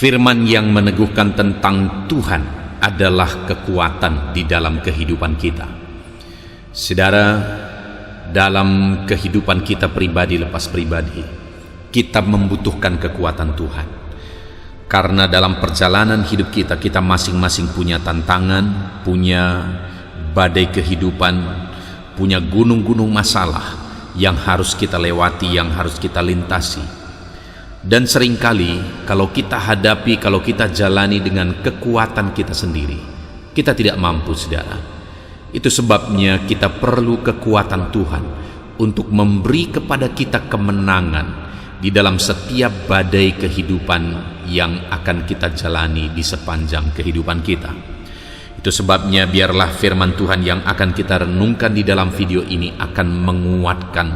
Firman yang meneguhkan tentang Tuhan adalah kekuatan di dalam kehidupan kita. Saudara, dalam kehidupan kita pribadi lepas pribadi, kita membutuhkan kekuatan Tuhan. Karena dalam perjalanan hidup kita, kita masing-masing punya tantangan, punya badai kehidupan, punya gunung-gunung masalah yang harus kita lewati, yang harus kita lintasi. Dan seringkali kalau kita hadapi, kalau kita jalani dengan kekuatan kita sendiri, kita tidak mampu, saudara. Itu sebabnya kita perlu kekuatan Tuhan untuk memberi kepada kita kemenangan di dalam setiap badai kehidupan yang akan kita jalani di sepanjang kehidupan kita. Itu sebabnya biarlah firman Tuhan yang akan kita renungkan di dalam video ini akan menguatkan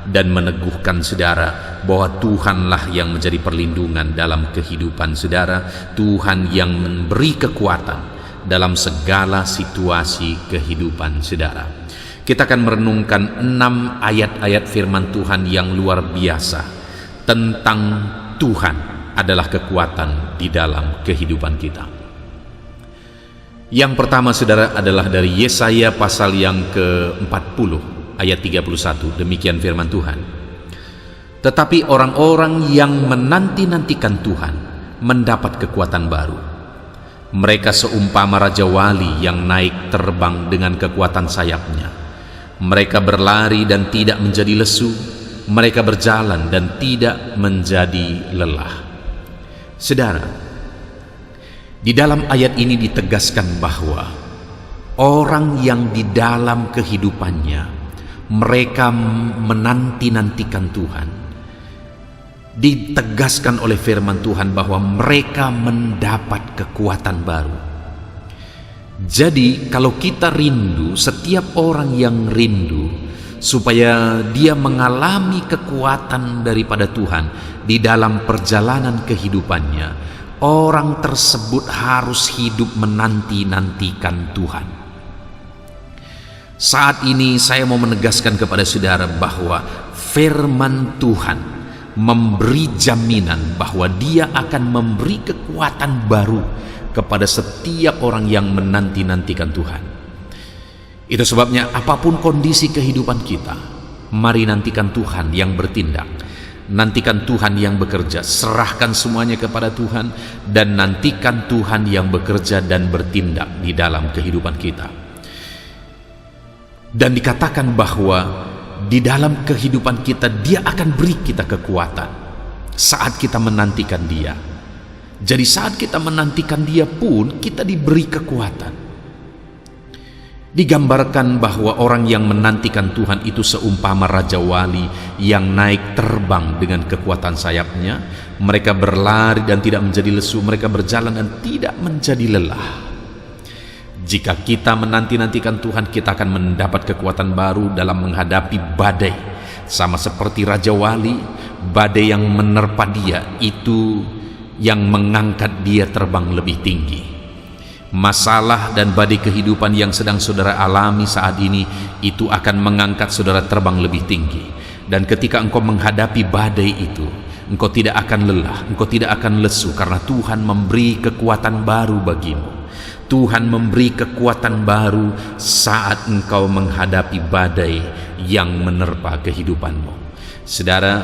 dan meneguhkan saudara bahwa Tuhanlah yang menjadi perlindungan dalam kehidupan saudara. Tuhan yang memberi kekuatan dalam segala situasi kehidupan saudara. Kita akan merenungkan 6 ayat-ayat firman Tuhan yang luar biasa tentang Tuhan adalah kekuatan di dalam kehidupan kita. Yang pertama, saudara, adalah dari Yesaya pasal yang ke-40 ayat 31. Demikian firman Tuhan. Tetapi orang-orang yang menanti-nantikan Tuhan mendapat kekuatan baru. Mereka seumpama raja wali yang naik terbang dengan kekuatan sayapnya. Mereka berlari dan tidak menjadi lesu. Mereka berjalan dan tidak menjadi lelah. Saudara, di dalam ayat ini ditegaskan bahwa orang yang di dalam kehidupannya mereka menanti-nantikan Tuhan, ditegaskan oleh firman Tuhan bahwa mereka mendapat kekuatan baru. Jadi kalau kita rindu, setiap orang yang rindu supaya dia mengalami kekuatan daripada Tuhan di dalam perjalanan kehidupannya, orang tersebut harus hidup menanti-nantikan Tuhan. Saat ini saya mau menegaskan kepada saudara bahwa firman Tuhan memberi jaminan bahwa Dia akan memberi kekuatan baru kepada setiap orang yang menanti-nantikan Tuhan. Itu sebabnya apapun kondisi kehidupan kita, mari nantikan Tuhan yang bertindak. Nantikan Tuhan yang bekerja, serahkan semuanya kepada Tuhan, dan nantikan Tuhan yang bekerja dan bertindak di dalam kehidupan kita. Dan dikatakan bahwa di dalam kehidupan kita, Dia akan beri kita kekuatan saat kita menantikan Dia. Jadi saat kita menantikan Dia pun, kita diberi kekuatan. Digambarkan bahwa orang yang menantikan Tuhan itu seumpama raja wali yang naik terbang dengan kekuatan sayapnya. Mereka berlari dan tidak menjadi lesu, mereka berjalan dan tidak menjadi lelah. Jika kita menanti-nantikan Tuhan, kita akan mendapat kekuatan baru dalam menghadapi badai. Sama seperti raja wali, badai yang menerpa dia itu yang mengangkat dia terbang lebih tinggi. Masalah dan badai kehidupan yang sedang saudara alami saat ini itu akan mengangkat saudara terbang lebih tinggi. Dan ketika engkau menghadapi badai itu, engkau tidak akan lelah, engkau tidak akan lesu, karena Tuhan memberi kekuatan baru bagimu. Tuhan memberi kekuatan baru saat engkau menghadapi badai yang menerpa kehidupanmu. Saudara,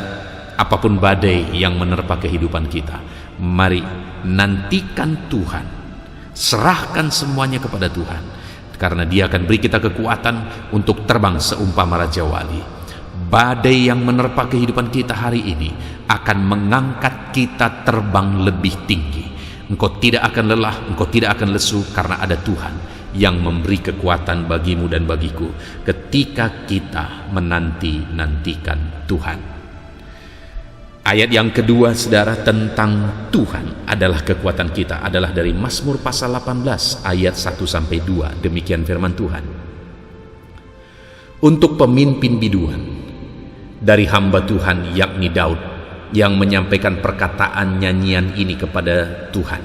apapun badai yang menerpa kehidupan kita, mari nantikan Tuhan. Serahkan semuanya kepada Tuhan, karena Dia akan beri kita kekuatan untuk terbang seumpama raja wali. Badai yang menerpa kehidupan kita hari ini akan mengangkat kita terbang lebih tinggi. Engkau tidak akan lelah, engkau tidak akan lesu, karena ada Tuhan yang memberi kekuatan bagimu dan bagiku ketika kita menanti-nantikan Tuhan. Ayat yang kedua, saudara, tentang Tuhan adalah kekuatan kita, adalah dari Mazmur pasal 18 ayat 1-2. Demikian firman Tuhan. Untuk pemimpin biduan dari hamba Tuhan, yakni Daud, yang menyampaikan perkataan nyanyian ini kepada Tuhan.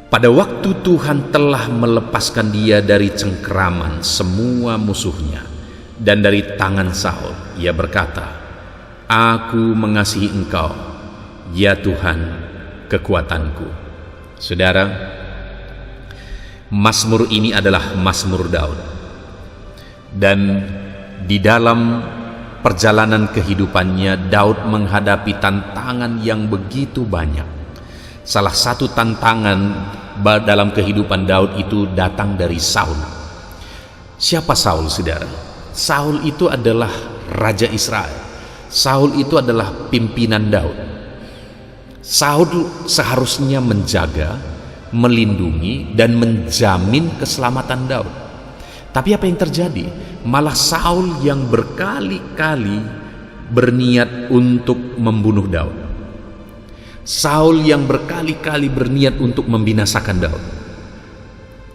Pada waktu Tuhan telah melepaskan dia dari cengkeraman semua musuhnya dan dari tangan Saul, ia berkata, Aku mengasihi Engkau, ya Tuhan, kekuatanku. Saudara, Mazmur ini adalah Mazmur Daud. Dan di dalam perjalanan kehidupannya, Daud menghadapi tantangan yang begitu banyak. Salah satu tantangan dalam kehidupan Daud itu datang dari Saul. Siapa Saul, saudara? Saul itu adalah Raja Israel. Saul itu adalah pimpinan Daud. Saul seharusnya menjaga, melindungi, dan menjamin keselamatan Daud. Tapi apa yang terjadi? Malah Saul yang berkali-kali berniat untuk membunuh Daud. Saul yang berkali-kali berniat untuk membinasakan Daud.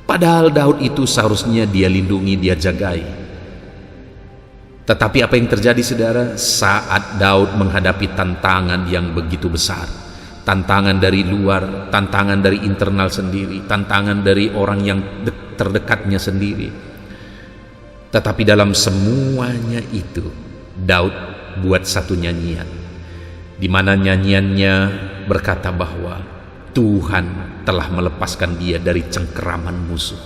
Padahal Daud itu seharusnya dia lindungi, dia jagai. Tetapi apa yang terjadi, saudara? Saat Daud menghadapi tantangan yang begitu besar, tantangan dari luar, tantangan dari internal sendiri, tantangan dari orang yang terdekatnya sendiri. Tetapi dalam semuanya itu, Daud buat satu nyanyian, di mana nyanyiannya berkata bahwa Tuhan telah melepaskan dia dari cengkeraman musuh.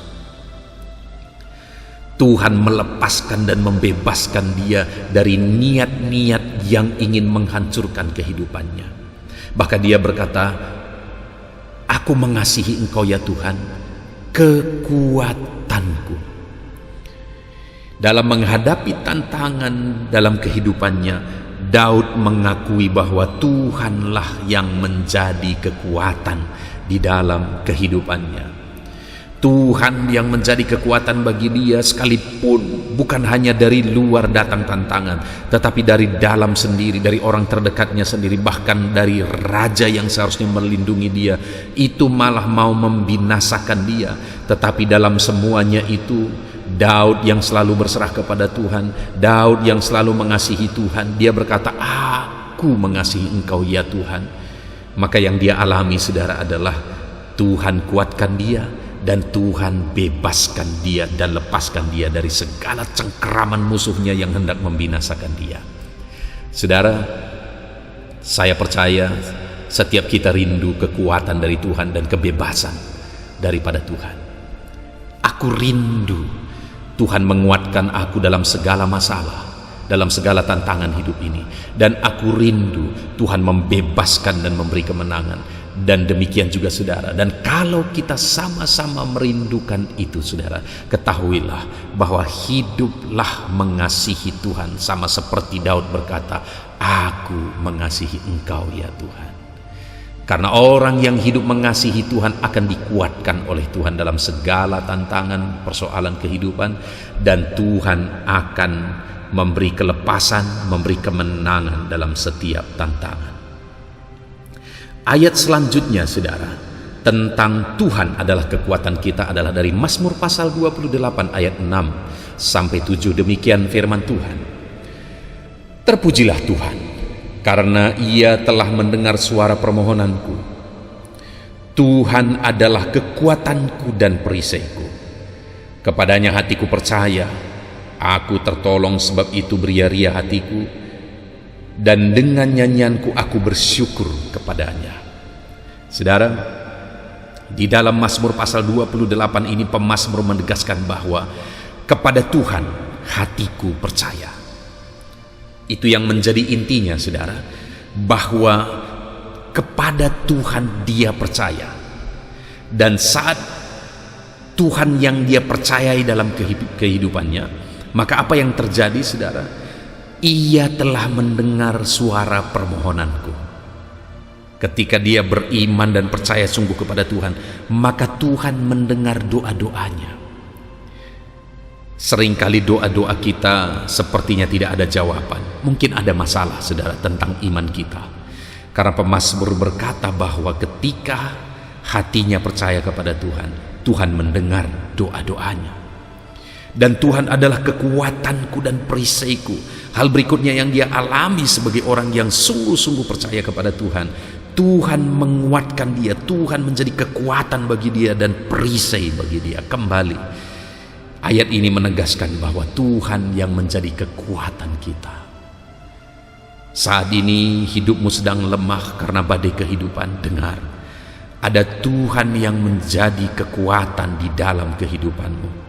Tuhan melepaskan dan membebaskan dia dari niat-niat yang ingin menghancurkan kehidupannya. Bahkan dia berkata, "Aku mengasihi Engkau ya Tuhan, kekuatanku." Dalam menghadapi tantangan dalam kehidupannya, Daud mengakui bahwa Tuhanlah yang menjadi kekuatan di dalam kehidupannya. Tuhan yang menjadi kekuatan bagi dia, sekalipun bukan hanya dari luar datang tantangan, tetapi dari dalam sendiri, dari orang terdekatnya sendiri, bahkan dari raja yang seharusnya melindungi dia, itu malah mau membinasakan dia. Tetapi dalam semuanya itu, Daud yang selalu berserah kepada Tuhan, Daud yang selalu mengasihi Tuhan, dia berkata, "Aku mengasihi Engkau ya Tuhan." Maka yang dia alami, saudara, adalah Tuhan kuatkan dia, dan Tuhan bebaskan dia dan lepaskan dia dari segala cengkeraman musuhnya yang hendak membinasakan dia. Saudara, saya percaya setiap kita rindu kekuatan dari Tuhan dan kebebasan daripada Tuhan. Aku rindu Tuhan menguatkan aku dalam segala masalah, dalam segala tantangan hidup ini. Dan aku rindu Tuhan membebaskan dan memberi kemenangan. Dan demikian juga saudara. Dan kalau kita sama-sama merindukan itu, saudara, ketahuilah bahwa hiduplah mengasihi Tuhan, sama seperti Daud berkata, "Aku mengasihi Engkau ya Tuhan." Karena orang yang hidup mengasihi Tuhan akan dikuatkan oleh Tuhan dalam segala tantangan, persoalan kehidupan, dan Tuhan akan memberi kelepasan, memberi kemenangan dalam setiap tantangan. Ayat selanjutnya, saudara, tentang Tuhan adalah kekuatan kita adalah dari Mazmur pasal 28 ayat 6 sampai 7. Demikian firman Tuhan. "Terpujilah Tuhan, karena Ia telah mendengar suara permohonanku. Tuhan adalah kekuatanku dan perisaiku. Kepadanya hatiku percaya, aku tertolong, sebab itu beria-ria hatiku, dan dengan nyanyianku aku bersyukur kepadanya." Saudara, di dalam Mazmur pasal 28 ini pemazmur menegaskan bahwa kepada Tuhan hatiku percaya. Itu yang menjadi intinya, saudara, bahwa kepada Tuhan dia percaya. Dan saat Tuhan yang dia percayai dalam kehidupannya, maka apa yang terjadi, saudara? Ia telah mendengar suara permohonanku. Ketika dia beriman dan percaya sungguh kepada Tuhan, maka Tuhan mendengar doa-doanya. Seringkali doa-doa kita sepertinya tidak ada jawaban. Mungkin ada masalah, saudara, tentang iman kita. Karena pemazmur berkata bahwa ketika hatinya percaya kepada Tuhan, Tuhan mendengar doa-doanya. Dan Tuhan adalah kekuatanku dan perisaiku. Hal berikutnya yang dia alami sebagai orang yang sungguh-sungguh percaya kepada Tuhan, Tuhan menguatkan dia, Tuhan menjadi kekuatan bagi dia dan perisai bagi dia. Kembali, ayat ini menegaskan bahwa Tuhan yang menjadi kekuatan kita. Saat ini hidupmu sedang lemah karena badai kehidupan. Dengar, ada Tuhan yang menjadi kekuatan di dalam kehidupanmu.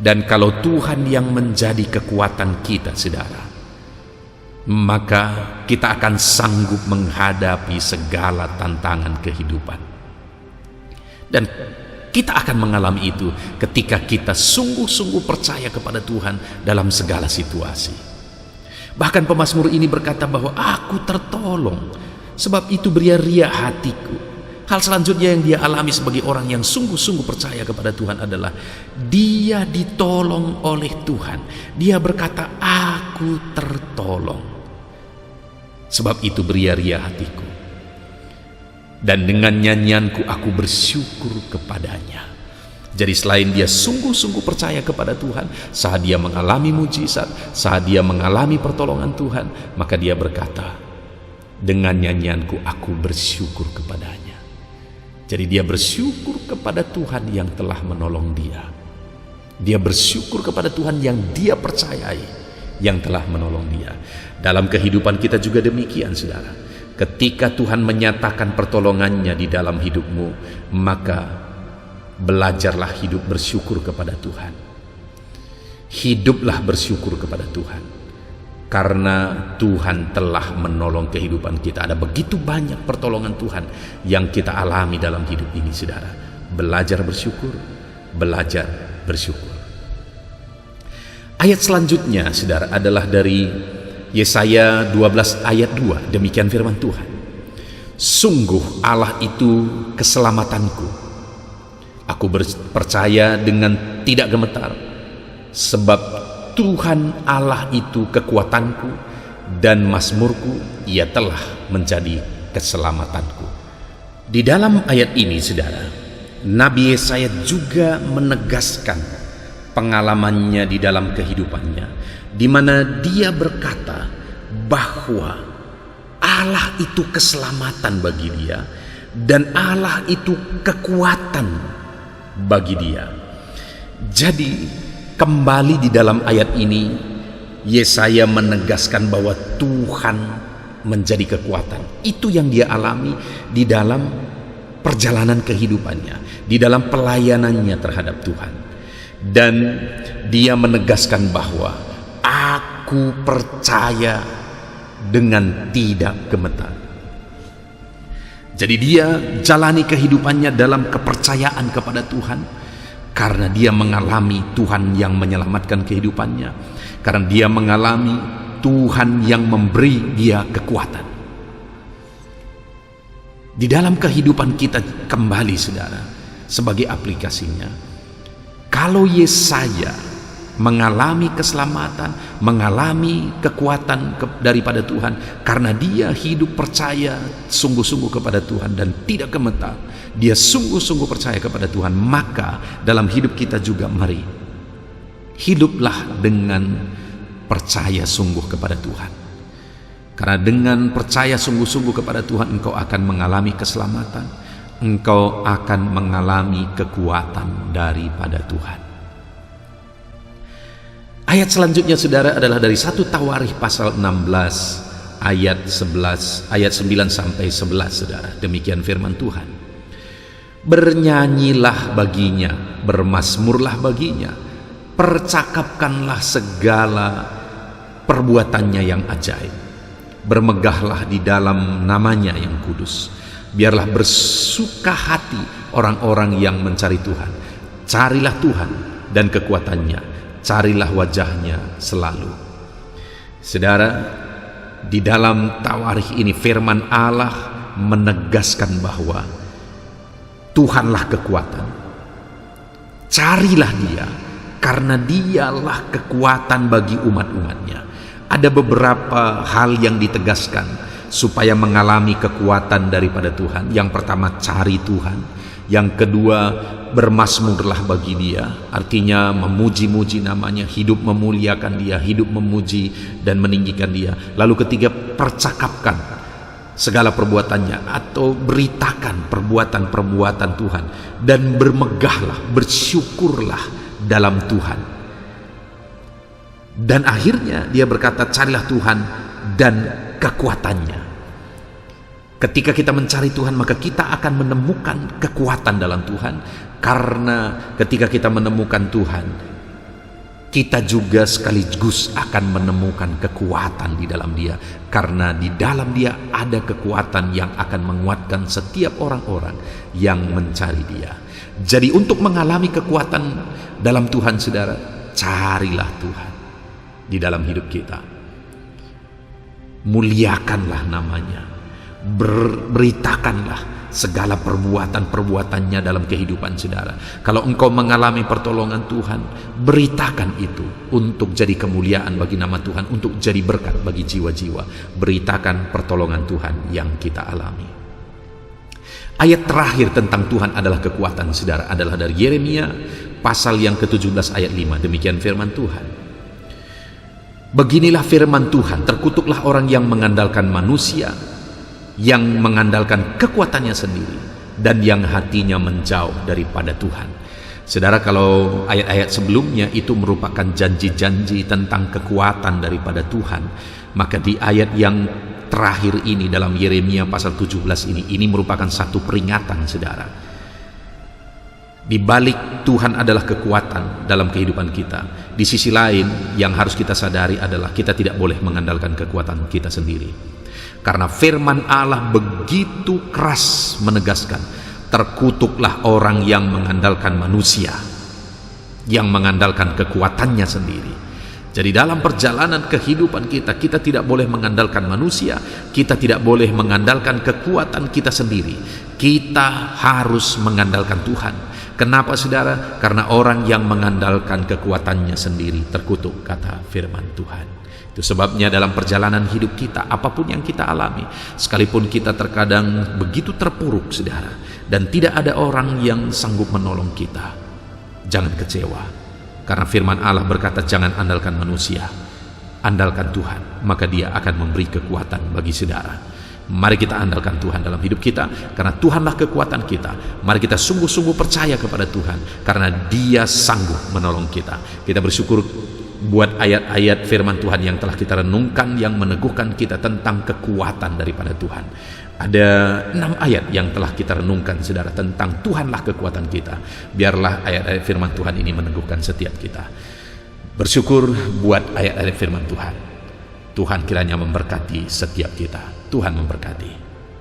Dan kalau Tuhan yang menjadi kekuatan kita, saudara, maka kita akan sanggup menghadapi segala tantangan kehidupan. Dan kita akan mengalami itu ketika kita sungguh-sungguh percaya kepada Tuhan dalam segala situasi. Bahkan pemazmur ini berkata bahwa aku tertolong, sebab itu beria-ria hatiku. Hal selanjutnya yang dia alami sebagai orang yang sungguh-sungguh percaya kepada Tuhan adalah dia ditolong oleh Tuhan. Dia berkata, aku tertolong, sebab itu beria-ria hatiku. Dan dengan nyanyianku aku bersyukur kepadanya. Jadi selain dia sungguh-sungguh percaya kepada Tuhan, saat dia mengalami mujizat, saat dia mengalami pertolongan Tuhan, maka dia berkata, dengan nyanyianku aku bersyukur kepadanya. Jadi dia bersyukur kepada Tuhan yang telah menolong dia. Dia bersyukur kepada Tuhan yang dia percayai, yang telah menolong dia. Dalam kehidupan kita juga demikian, saudara. Ketika Tuhan menyatakan pertolongannya di dalam hidupmu, maka belajarlah hidup bersyukur kepada Tuhan. Hiduplah bersyukur kepada Tuhan, karena Tuhan telah menolong kehidupan kita. Ada begitu banyak pertolongan Tuhan yang kita alami dalam hidup ini, saudara. Belajar bersyukur, belajar bersyukur. Ayat selanjutnya, saudara, adalah dari Yesaya 12 ayat 2. Demikian firman Tuhan. Sungguh Allah itu keselamatanku. Aku percaya dengan tidak gemetar, sebab Tuhan Allah itu kekuatanku dan mazmurku, ia telah menjadi keselamatanku. Di dalam ayat ini, saudara, Nabi Yesaya juga menegaskan pengalamannya di dalam kehidupannya, di mana dia berkata bahwa Allah itu keselamatan bagi dia dan Allah itu kekuatan bagi dia. Jadi kembali di dalam ayat ini Yesaya menegaskan bahwa Tuhan menjadi kekuatan. Itu yang dia alami di dalam perjalanan kehidupannya, di dalam pelayanannya terhadap Tuhan. Dan dia menegaskan bahwa aku percaya dengan tidak gemetar. Jadi dia jalani kehidupannya dalam kepercayaan kepada Tuhan, karena dia mengalami Tuhan yang menyelamatkan kehidupannya, karena dia mengalami Tuhan yang memberi dia kekuatan. Di dalam kehidupan kita kembali, saudara, sebagai aplikasinya, kalau Yesaya mengalami keselamatan, mengalami kekuatan daripada Tuhan, karena dia hidup percaya sungguh-sungguh kepada Tuhan dan tidak gemetar, dia sungguh-sungguh percaya kepada Tuhan, maka dalam hidup kita juga mari hiduplah dengan percaya sungguh kepada Tuhan. Karena dengan percaya sungguh-sungguh kepada Tuhan, engkau akan mengalami keselamatan, engkau akan mengalami kekuatan daripada Tuhan. Ayat selanjutnya, saudara, adalah dari 1 Tawarikh pasal 16 ayat 11, ayat 9 sampai 11, saudara. Demikian firman Tuhan. Bernyanyilah baginya, bermazmurlah baginya, percakapkanlah segala perbuatannya yang ajaib. Bermegahlah di dalam namanya yang kudus. Biarlah bersuka hati orang-orang yang mencari Tuhan. Carilah Tuhan dan kekuatannya, carilah wajahnya selalu. Saudara, di dalam Tawarikh ini firman Allah menegaskan bahwa Tuhanlah kekuatan. Carilah dia, karena dialah kekuatan bagi umat-umatnya. Ada beberapa hal yang ditegaskan supaya mengalami kekuatan daripada Tuhan. Yang pertama, cari Tuhan. Yang kedua, bermazmurlah bagi dia, artinya memuji-muji namanya, hidup memuliakan dia, hidup memuji dan meninggikan dia. Lalu ketiga, percakapkan segala perbuatannya atau beritakan perbuatan-perbuatan Tuhan, dan bermegahlah, bersyukurlah dalam Tuhan. Dan akhirnya dia berkata, carilah Tuhan dan kekuatannya. Ketika kita mencari Tuhan, maka kita akan menemukan kekuatan dalam Tuhan. Karena ketika kita menemukan Tuhan, kita juga sekaligus akan menemukan kekuatan di dalam Dia. Karena di dalam Dia ada kekuatan yang akan menguatkan setiap orang-orang yang mencari Dia. Jadi untuk mengalami kekuatan dalam Tuhan, saudara, carilah Tuhan di dalam hidup kita. Muliakanlah namanya. Beritakanlah segala perbuatan-perbuatannya dalam kehidupan saudara. Kalau engkau mengalami pertolongan Tuhan, beritakan itu untuk jadi kemuliaan bagi nama Tuhan, untuk jadi berkat bagi jiwa-jiwa. Beritakan pertolongan Tuhan yang kita alami. Ayat terakhir tentang Tuhan adalah kekuatan saudara adalah dari Yeremia pasal yang ke-17 ayat 5. Demikian firman Tuhan. Beginilah firman Tuhan, terkutuklah orang yang mengandalkan manusia, yang mengandalkan kekuatannya sendiri, dan yang hatinya menjauh daripada Tuhan. Saudara, kalau ayat-ayat sebelumnya itu merupakan janji-janji tentang kekuatan daripada Tuhan, maka di ayat yang terakhir ini dalam Yeremia pasal 17 ini merupakan satu peringatan saudara. Di balik Tuhan adalah kekuatan dalam kehidupan kita, di sisi lain yang harus kita sadari adalah kita tidak boleh mengandalkan kekuatan kita sendiri. Karena firman Allah begitu keras menegaskan, terkutuklah orang yang mengandalkan manusia, yang mengandalkan kekuatannya sendiri. Jadi dalam perjalanan kehidupan kita, kita tidak boleh mengandalkan manusia, kita tidak boleh mengandalkan kekuatan kita sendiri. Kita harus mengandalkan Tuhan. Kenapa saudara? Karena orang yang mengandalkan kekuatannya sendiri terkutuk, kata firman Tuhan. Itu sebabnya dalam perjalanan hidup kita, apapun yang kita alami, sekalipun kita terkadang begitu terpuruk saudara, dan tidak ada orang yang sanggup menolong kita, jangan kecewa. Karena firman Allah berkata, jangan andalkan manusia, andalkan Tuhan, maka Dia akan memberi kekuatan bagi saudara. Mari kita andalkan Tuhan dalam hidup kita, karena Tuhanlah kekuatan kita. Mari kita sungguh-sungguh percaya kepada Tuhan, karena Dia sanggup menolong kita. Kita bersyukur buat ayat-ayat firman Tuhan yang telah kita renungkan, yang meneguhkan kita tentang kekuatan daripada Tuhan. Ada 6 ayat yang telah kita renungkan saudara tentang Tuhanlah kekuatan kita. Biarlah ayat-ayat firman Tuhan ini meneguhkan setiap kita. Bersyukur buat ayat-ayat firman Tuhan. Tuhan kiranya memberkati setiap kita. Tuhan memberkati.